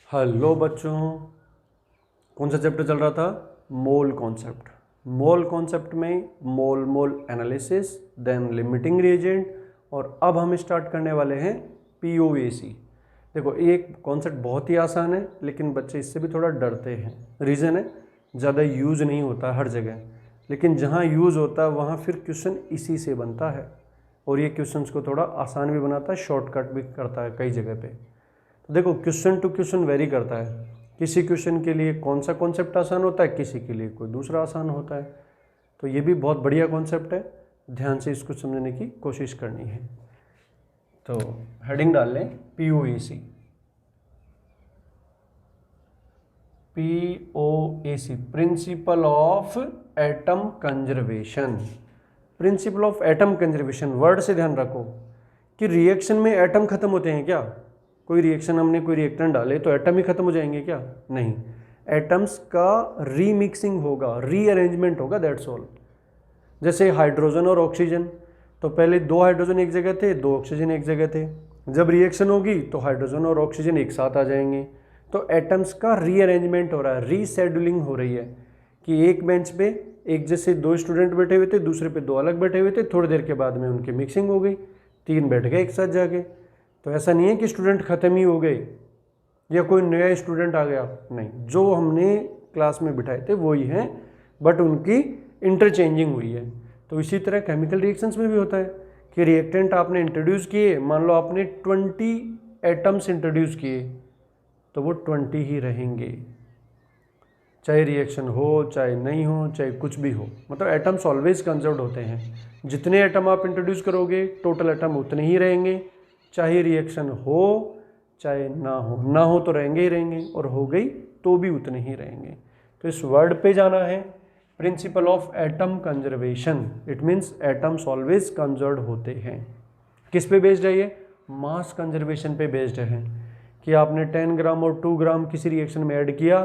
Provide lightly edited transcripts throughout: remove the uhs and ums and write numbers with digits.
Hello बच्चों, कौन सा चैप्टर चल रहा था? Mole concept. मोल कॉन्सेप्ट में मोल मोल एनालिसिस, देन लिमिटिंग रिएजेंट, और अब हम स्टार्ट करने वाले हैं पीओएसी। देखो, एक कॉन्सेप्ट बहुत ही आसान है, लेकिन बच्चे इससे भी थोड़ा डरते हैं। रीज़न है, ज़्यादा यूज़ नहीं होता हर जगह, लेकिन जहाँ यूज़ होता है वहाँ फिर क्वेश्चन इसी से बनता है, और ये क्वेश्चंस को थोड़ा आसान भी बनाता है, शॉर्टकट भी करता है कई जगह पे। देखो, क्वेश्चन टू क्वेश्चन वेरी करता है। किसी क्वेश्चन के लिए कौन सा कॉन्सेप्ट आसान होता है, किसी के लिए कोई दूसरा आसान होता है। तो ये भी बहुत बढ़िया कॉन्सेप्ट है, ध्यान से इसको समझने की कोशिश करनी है। तो हेडिंग डाल लें POAC. POAC, principle of atom conservation. Principle of atom conservation word से ध्यान रखो कि रिएक्शन में एटम खत्म होते हैं क्या? कोई रिएक्शन, हमने कोई रिएक्टेंट डाले तो एटम ही खत्म हो जाएंगे क्या? नहीं, एटम्स का रीमिक्सिंग होगा, रीअरेंजमेंट होगा, दैट्स ऑल। जैसे हाइड्रोजन और ऑक्सीजन, तो पहले दो हाइड्रोजन एक जगह थे, दो ऑक्सीजन एक जगह थे। जब रिएक्शन होगी तो हाइड्रोजन और ऑक्सीजन एक साथ आ जाएंगे। तो एटम्स का रीअरेंजमेंट हो रहा है, रीशेड्यूलिंग हो रही है कि एक बेंच पे एक जैसे दो स्टूडेंट बैठे हुए थे, दूसरे पे दो अलग बैठे हुए थे, थोड़ी देर के बाद में उनकी मिक्सिंग हो गई, तीन बैठ गए एक साथ जाके। तो ऐसा नहीं है कि स्टूडेंट ख़त्म ही हो गए या कोई नया स्टूडेंट आ गया, नहीं, जो हमने क्लास में बिठाए थे वही हैं, बट उनकी इंटरचेंजिंग हुई है। तो इसी तरह केमिकल रिएक्शंस में भी होता है कि रिएक्टेंट आपने इंट्रोड्यूस किए, मान लो आपने 20 एटम्स इंट्रोड्यूस किए, तो वो 20 ही रहेंगे, चाहे रिएक्शन हो चाहे नहीं हो, चाहे कुछ भी हो। मतलब एटम्स ऑलवेज कंजर्व्ड होते हैं। जितने एटम आप इंट्रोड्यूस करोगे टोटल एटम उतने ही रहेंगे, चाहे रिएक्शन हो चाहे ना हो। ना हो तो रहेंगे ही रहेंगे, और हो गई तो भी उतने ही रहेंगे। तो इस वर्ड पे जाना है, principle of atom conservation. It means atoms always conserved होते हैं। किस पे बेस्ड है ये? मास कंजर्वेशन पे बेस्ड है कि आपने 10 ग्राम और 2 ग्राम किसी रिएक्शन में ऐड किया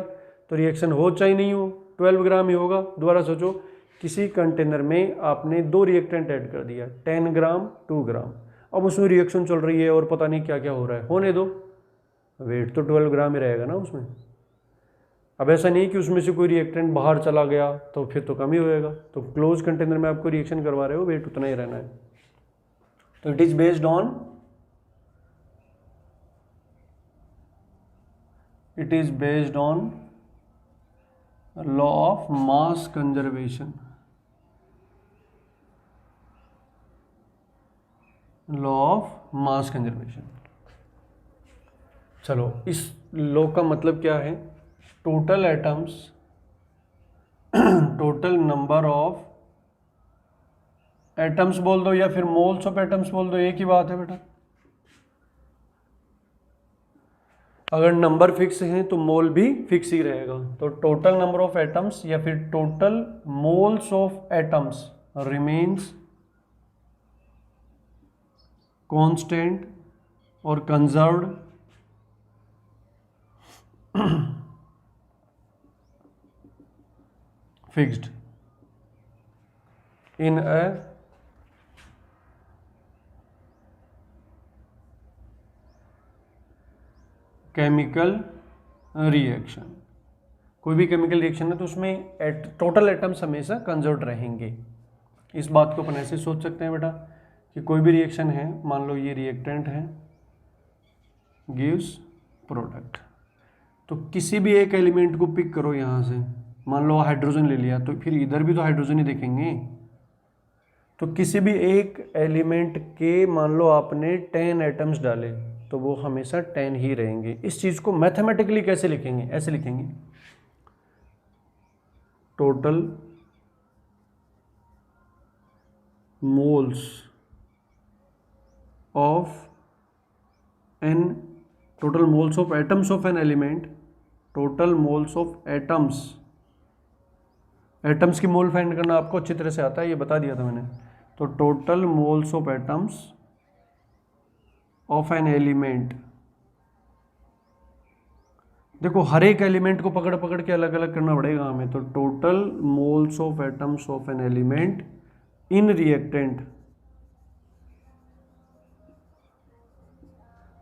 तो रिएक्शन हो चाहे नहीं हो 12 ग्राम ही होगा। दोबारा सोचो, किसी कंटेनर में आपने दो रिएक्टेंट ऐड कर दिया, 10 ग्राम 2 ग्राम, अब उसमें रिएक्शन चल रही है और पता नहीं क्या क्या हो रहा है, होने दो, वेट तो 12 ग्राम ही रहेगा ना उसमें। अब ऐसा नहीं कि उसमें से कोई रिएक्टेंट बाहर चला गया तो फिर तो कम ही होएगा। तो क्लोज कंटेनर में आपको रिएक्शन करवा रहे हो, वेट उतना ही रहना है। तो it is based on law of mass conservation. Law of mass conservation. चलो, इस लॉ का मतलब क्या है? Total atoms, total number of atoms बोल दो या फिर मोल्स ऑफ एटम्स बोल दो, एक ही बात है बेटा। अगर नंबर फिक्स है तो मोल भी फिक्स ही रहेगा। तो टोटल नंबर ऑफ एटम्स या फिर total moles of atoms remains constant और conserved fixed in a chemical reaction. कोई भी केमिकल रिएक्शन है तो उसमें टोटल एटम्स हमेशा कंजर्व्ड रहेंगे। इस बात को अपन ऐसे सोच सकते हैं बेटा कि कोई भी रिएक्शन है, मान लो ये रिएक्टेंट है, गिव्स प्रोडक्ट, तो किसी भी एक एलिमेंट को पिक करो यहाँ से, मान लो हाइड्रोजन ले लिया, तो फिर इधर भी तो हाइड्रोजन ही देखेंगे। तो किसी भी एक एलिमेंट के मान लो आपने 10 एटम्स डाले तो वो हमेशा 10 ही रहेंगे। इस चीज़ को मैथमेटिकली कैसे लिखेंगे? ऐसे लिखेंगे, total moles of an, total moles of atoms of an element, total moles of atoms. Atoms की मोल फाइंड करना आपको अच्छी तरह से आता है, ये बता दिया था मैंने। तो total moles of atoms of an element. देखो, हर एक एलिमेंट को पकड़ पकड़ के अलग अलग करना पड़ेगा हमें। तो total moles of atoms of an element in reactant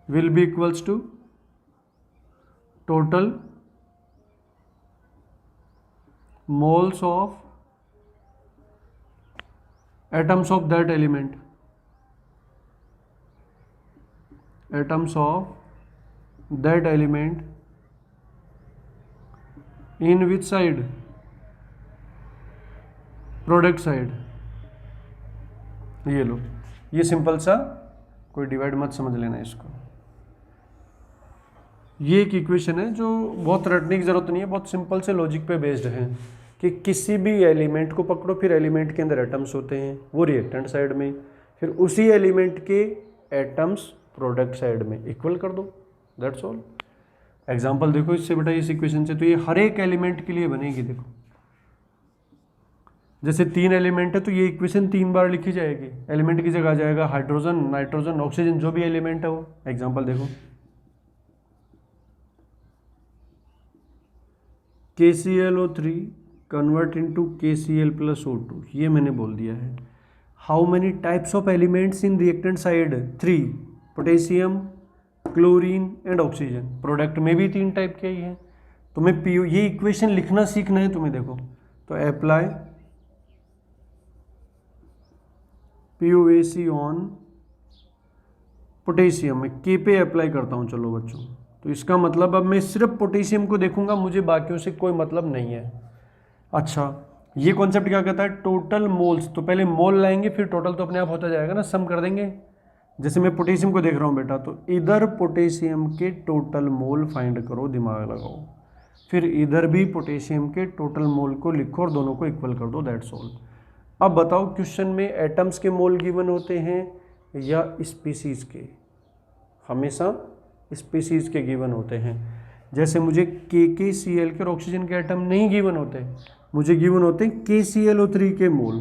will be equals to total moles of atoms of that element, atoms of that element in which side, product side. ये लो, ये सिंपल सा, कोई डिवाइड मत समझ लेना इसको। ये एक इक्वेशन है जो बहुत रटने की जरूरत नहीं है, बहुत सिंपल से लॉजिक पे बेस्ड है कि किसी भी एलिमेंट को पकड़ो, फिर एलिमेंट के अंदर एटम्स होते हैं वो रिएक्टेंट साइड में, फिर उसी एलिमेंट के एटम्स प्रोडक्ट साइड में इक्वल कर दो, दैट्स ऑल। एग्जांपल देखो इससे बेटा, इस इक्वेशन से तो ये हर एक एलिमेंट के लिए बनेगी। देखो जैसे 3 एलिमेंट है तो ये इक्वेशन 3 बार लिखी जाएगी। एलिमेंट की जगह आ जाएगा हाइड्रोजन, नाइट्रोजन, ऑक्सीजन, जो भी एलिमेंट है वो। एग्जांपल देखो, KClO3 कन्वर्ट इनटू KCl+O2, ये मैंने बोल दिया है। How many types of elements in reactant side? 3, potassium, chlorine and oxygen. Product में भी 3 टाइप के ही हैं। तुम्हें ये इक्वेशन लिखना सीखना है तुम्हें। देखो तो अप्लाई POAC ऑन पोटेशियम, मैं K पे अप्लाई करता हूँ। चलो बच्चों, तो इसका मतलब अब मैं सिर्फ पोटेशियम को देखूंगा, मुझे बाकियों से कोई मतलब नहीं है। अच्छा, ये कॉन्सेप्ट क्या कहता है? Total moles. तो पहले मोल लाएंगे, फिर टोटल तो अपने आप होता जाएगा ना, सम कर देंगे। जैसे मैं पोटेशियम को देख रहा हूँ बेटा, तो इधर पोटेशियम के टोटल मोल फाइंड करो, दिमाग लगाओ। फिर इधर भी पोटेशियम के टोटल मोल को लिखो और दोनों को इक्वल कर दो, दैट्स ऑल। अब बताओ क्वेश्चन में एटम्स के मोल गिवन होते हैं या स्पीसीज के? हमेशा स्पीसीज के गिवन होते हैं। जैसे मुझे KKCl के और ऑक्सीजन के एटम नहीं गिवन होते, मुझे गिवन होते हैं KClO3 के मोल।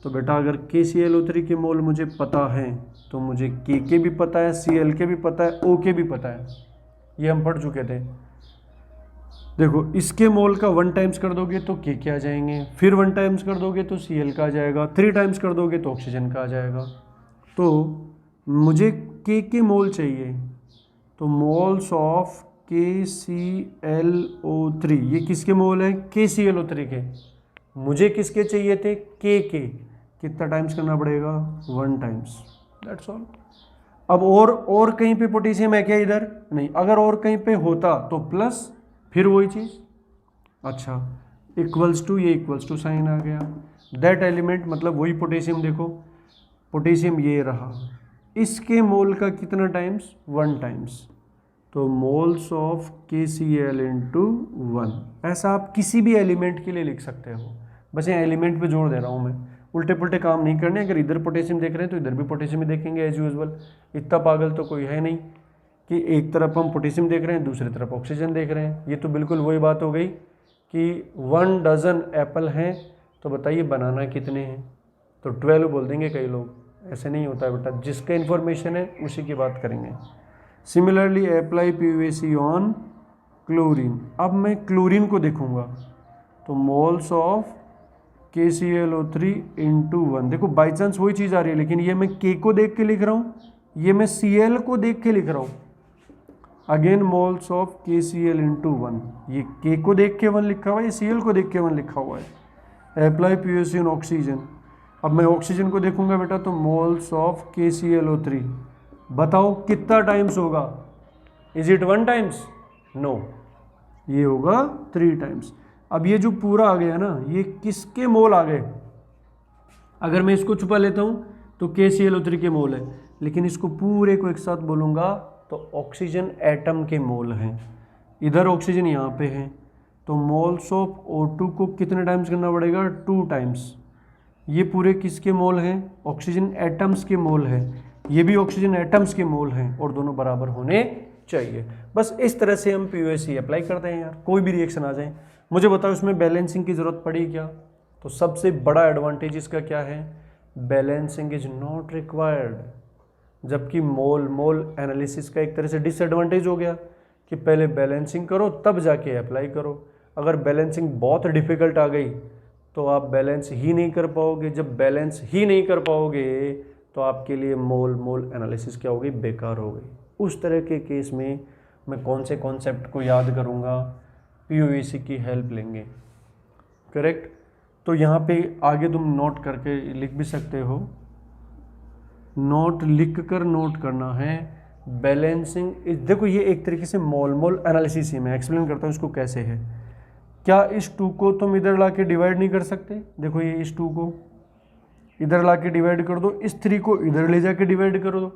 तो बेटा अगर KClO3 के मोल मुझे पता है तो मुझे K भी पता है, Cl के भी पता है, O के भी पता है। ये हम पढ़ चुके थे। देखो इसके मोल का 1 टाइम्स कर दोगे तो K के आ जाएंगे, फिर 1 टाइम्स कर दोगे तो Cl का आ जाएगा, 3 टाइम्स कर दोगे तो ऑक्सीजन का आ जाएगा। तो मुझे K के मोल चाहिए, तो मोल्स ऑफ KClO3, ये किसके मोल है? KClO3 के। मुझे किसके चाहिए थे? K के। कितना टाइम्स करना पड़ेगा? 1 टाइम्स, दैट्स ऑल। अब और कहीं पे पोटेशियम है क्या? इधर नहीं। अगर और कहीं पे होता तो प्लस, फिर वही चीज़। अच्छा, इक्वल्स टू, ये इक्वल्स टू साइन आ गया। दैट एलिमेंट मतलब वही पोटेशियम। देखो पोटेशियम ये रहा, इसके मोल का कितना टाइम्स? 1 टाइम्स। तो मोल्स ऑफ KCl इंटू 1। ऐसा आप किसी भी एलिमेंट के लिए लिख सकते हो। बस ये एलिमेंट पे जोड़ दे रहा हूँ मैं, उल्टे पुल्टे काम नहीं करने। अगर इधर पोटेशियम देख रहे हैं तो इधर भी पोटेशियम ही देखेंगे एज यूजुअल। इतना पागल तो कोई है नहीं कि एक तरफ हम पोटेशियम देख रहे हैं, दूसरी तरफ ऑक्सीजन देख रहे हैं। ये तो बिल्कुल वही बात हो गई कि 1 डजन एप्पल हैं, तो बताइए बनाना कितने हैं? तो 12 बोल देंगे कई लोग। ऐसे नहीं होता है बेटा, जिसका इन्फॉर्मेशन है उसी की बात करेंगे। Similarly apply POAC on chlorine. अब मैं क्लोरीन को देखूंगा, तो मोल्स ऑफ KClO3 इंटू 1। देखो बाई चांस वही चीज़ आ रही है, लेकिन ये मैं K को देख के लिख रहा हूँ, ये मैं Cl को देख के लिख रहा हूँ। Again moles of KCl into 1। ये K को देख के 1 लिखा हुआ है, ये Cl को देख के 1 लिखा हुआ है। Apply POAC on oxygen. अब मैं ऑक्सीजन को देखूंगा बेटा, तो मोल्स ऑफ KClO3। बताओ कितना टाइम्स होगा? Is it 1 times? नो, ये होगा 3 टाइम्स। अब ये जो पूरा आ गया ना, ये किसके मोल आ गए? अगर मैं इसको छुपा लेता हूँ तो KClO3 के मोल है, लेकिन इसको पूरे को एक साथ बोलूँगा तो ऑक्सीजन एटम के मोल हैं। इधर ऑक्सीजन यहाँ पे है, तो मोल्स ऑफ O2 को कितने टाइम्स करना पड़ेगा? 2 टाइम्स। ये पूरे किसके मोल हैं? ऑक्सीजन एटम्स के मोल हैं। ये भी ऑक्सीजन एटम्स के मोल हैं और दोनों बराबर होने चाहिए। बस इस तरह से हम POAC अप्लाई करते हैं यार। कोई भी रिएक्शन आ जाए, मुझे बताओ इसमें बैलेंसिंग की ज़रूरत पड़ी क्या? तो सबसे बड़ा एडवांटेज इसका क्या है? Balancing is not required. जबकि मोल एनालिसिस का एक तरह से डिसएडवांटेज हो गया कि पहले बैलेंसिंग करो तब जाके अप्लाई करो। अगर बैलेंसिंग बहुत डिफिकल्ट आ गई तो आप बैलेंस ही नहीं कर पाओगे। जब बैलेंस ही नहीं कर पाओगे तो आपके लिए मोल एनालिसिस क्या हो गई? बेकार हो गई। उस तरह के केस में मैं कौन से कॉन्सेप्ट को याद करूँगा, पीओएसी की हेल्प लेंगे। करेक्ट। तो यहाँ पे आगे तुम नोट करके लिख भी सकते हो, नोट लिख कर नोट करना है बैलेंसिंग। देखो ये एक तरीके से मोल एनालिसिस ही, मैं एक्सप्लेन करता हूँ इसको कैसे है। क्या इस 2 को तुम इधर ला के डिवाइड नहीं कर सकते? देखो ये इस 2 को इधर ला के डिवाइड कर दो, इस 3 को इधर ले जाके डिवाइड कर दो,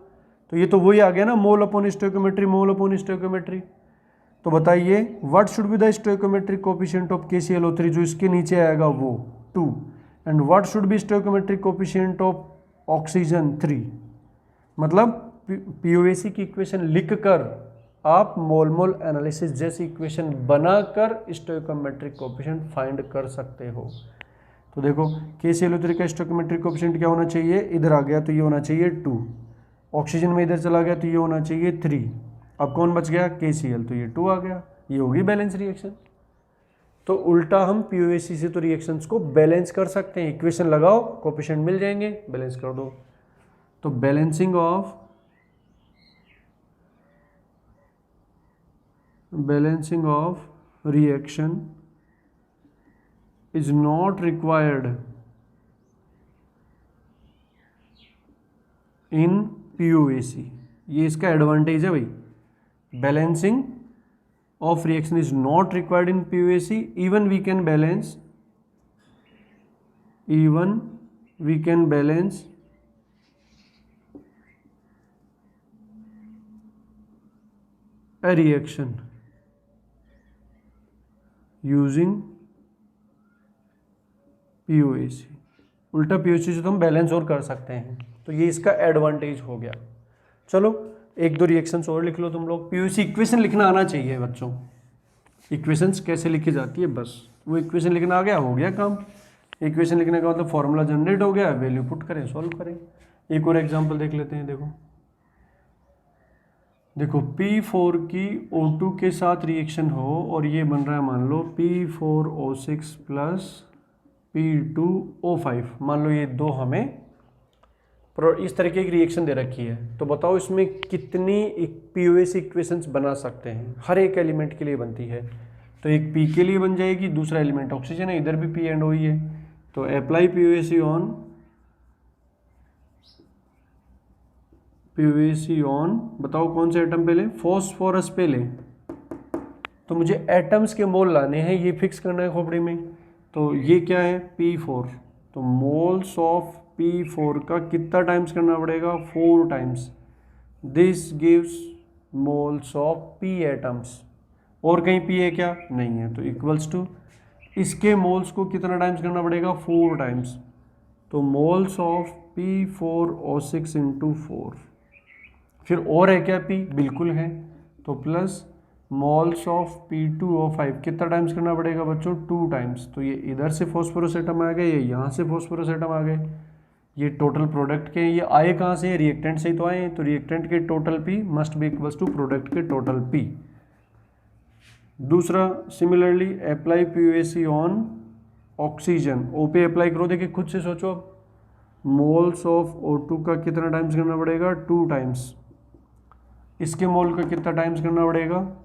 तो ये तो वही आ गया ना, mole upon stoichiometry, mole upon stoichiometry. तो बताइए what should be the stoichiometric coefficient of KClO3, जो इसके नीचे आएगा वो 2, and what should be stoichiometric coefficient of oxygen 3। मतलब पीओएसी की इक्वेशन लिखकर आप मोल एनालिसिस जैसी इक्वेशन बनाकर स्टोइकोमेट्रिक कोफिशिएंट फाइंड कर सकते हो। तो देखो KClO3 का स्टोइकोमेट्रिक कोफिशिएंट क्या होना चाहिए, इधर आ गया तो ये होना चाहिए 2, ऑक्सीजन में इधर चला गया तो ये होना चाहिए 3, अब कौन बच गया, KCl, तो ये 2 आ गया, ये होगी बैलेंस रिएक्शन। तो उल्टा हम पीओएसी से तो रिएक्शंस को बैलेंस कर सकते हैं, इक्वेशन लगाओ कोफिशिएंट मिल जाएंगे, बैलेंस कर दो। तो balancing of reaction is not required in POAC, ये इसका एडवांटेज है भाई। Balancing of reaction is not required in POAC, even we can balance a reaction using POAC. उल्टा पीओएसी से तो हम बैलेंस और कर सकते हैं, तो ये इसका एडवांटेज हो गया। चलो 1-2 रिएक्शंस और लिख लो तुम लोग। पीओएसी इक्वेशन लिखना आना चाहिए बच्चों, इक्वेशंस कैसे लिखी जाती है, बस वो इक्वेशन लिखना आ गया, हो गया काम। इक्वेशन लिखने का मतलब फॉर्मूला जनरेट हो गया, वैल्यू पुट करें, सॉल्व करें। एक और एग्जांपल देख लेते हैं। देखो P4 की O2 के साथ रिएक्शन हो और ये बन रहा है मान लो P4O6 प्लस P2O5, मान लो ये 2 हमें इस तरीके की रिएक्शन दे रखी है। तो बताओ इसमें कितनी पीओएसी इक्वेशंस बना सकते हैं, हर एक एलिमेंट के लिए बनती है। तो एक P के लिए बन जाएगी, दूसरा एलिमेंट ऑक्सीजन है, इधर भी P एंड O ही है। तो अप्लाई पीओएसी ऑन बताओ कौन से एटम पे लें, फॉस्फोरस पे लें। तो मुझे एटम्स के मोल लाने हैं, ये फिक्स करना है खोपड़ी में। तो ये क्या है P4, तो मोल्स ऑफ P4 का कितना टाइम्स करना पड़ेगा, 4 times. This gives moles of P atoms. और कहीं P है क्या, नहीं है, तो इक्वल्स टू इसके मोल्स को कितना टाइम्स करना पड़ेगा, 4 टाइम्स। तो मोल्स ऑफ P4O6 इंटू 4। फिर और है क्या P, बिल्कुल है, तो प्लस मोल्स ऑफ P2O5 कितना टाइम्स करना पड़ेगा बच्चों, 2 टाइम्स। तो ये इधर से फॉस्फोरस एटम आ गए, ये यहाँ से फॉस्फोरस एटम आ गए। ये टोटल प्रोडक्ट के, ये आए कहाँ से, रिएक्टेंट से ही तो आए हैं। तो रिएक्टेंट के total P must be equals to product के टोटल P। दूसरा similarly apply POAC on oxygen, O पे अप्लाई करो। देखिए खुद से सोचो, मोल्स ऑफ O2 का कितना टाइम्स करना पड़ेगा, 2 टाइम्स। इसके मोल का कितना टाइम्स करना पड़ेगा,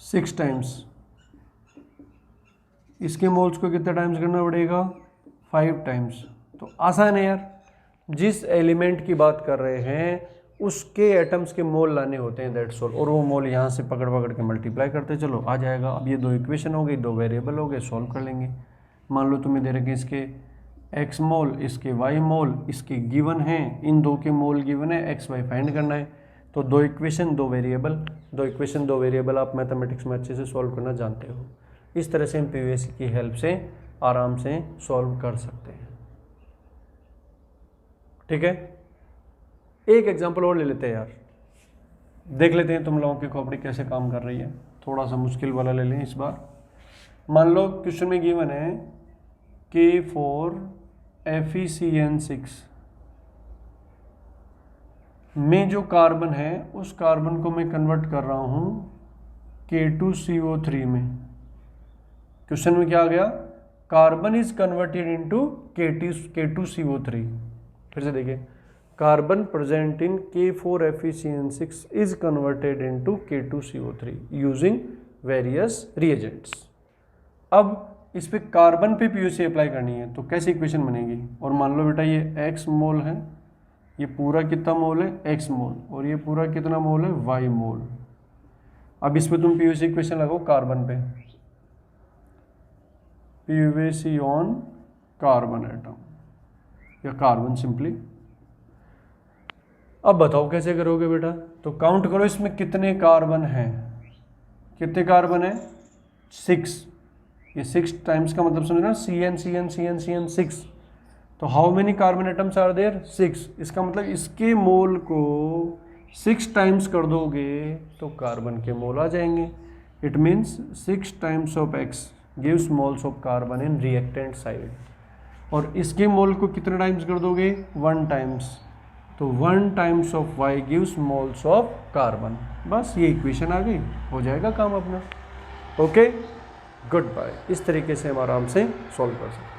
6 टाइम्स। इसके मोल्स को कितना टाइम्स करना पड़ेगा, 5 टाइम्स। तो आसान है यार, जिस एलिमेंट की बात कर रहे हैं उसके एटम्स के मोल लाने होते हैं, दैट्स ऑल। और वो मोल यहाँ से पकड़ पकड़ के मल्टीप्लाई करते चलो, आ जाएगा। अब ये 2 इक्वेशन हो गई, 2 वेरिएबल हो गए, सॉल्व कर लेंगे। मान लो तुम्हें दे रखे इसके x मोल, इसके y मोल, इसके गिवन हैं, इन 2 के मोल गिवन है, x y फाइंड करना है। तो 2 इक्वेशन 2 वेरिएबल, 2 इक्वेशन 2 वेरिएबल आप मैथमेटिक्स में अच्छे से सॉल्व करना जानते हो। इस तरह से हम पीओएसी की हेल्प से आराम से सॉल्व कर सकते हैं। ठीक है, एक एग्जांपल और ले लेते हैं यार, देख लेते हैं तुम लोगों की खोपड़ी कैसे काम कर रही है। थोड़ा सा मुश्किल वाला ले लें इस बार। मान लो क्वेश्चन में गिवन है K4FeCN6 में जो कार्बन है उस कार्बन को मैं कन्वर्ट कर रहा हूँ K2CO3 में। क्वेश्चन में क्या आ गया, carbon is converted into K2CO3। फिर से देखिए, carbon present in K4FeCN6 is converted into K2CO3 using various reagents। अब इस पे कार्बन पे पीयूसी अप्लाई करनी है तो कैसी इक्वेशन बनेगी? और मान लो बेटा ये x मोल है, ये पूरा कितना मोल है? x मोल, और ये पूरा कितना मोल है? y मोल। अब इस पे तुम पीयूसी इक्वेशन लगाओ कार्बन पे, पीयूसी ऑन कार्बन एटम या कार्बन सिंपली। अब बताओ कैसे करोगे बेटा? तो काउंट करो इसमें कितने कार्बन हैं। कितने कार्बन है? 6। ये 6 टाइम्स का मतलब समझना, CN 6। तो how many carbon atoms are there? 6। इसका मतलब इसके मोल को 6 टाइम्स कर दोगे तो कार्बन के मोल आ जाएंगे। It means 6 times of X gives moles of carbon in reactant side. और इसके मोल को कितने टाइम्स कर दोगे? 1 टाइम्स। तो 1 times of Y gives moles of carbon. बस ये इक्वेशन आ गई, हो जाएगा काम अपना। Okay, good bye. इस तरीके से हम आराम से सॉल्व कर सकते हैं।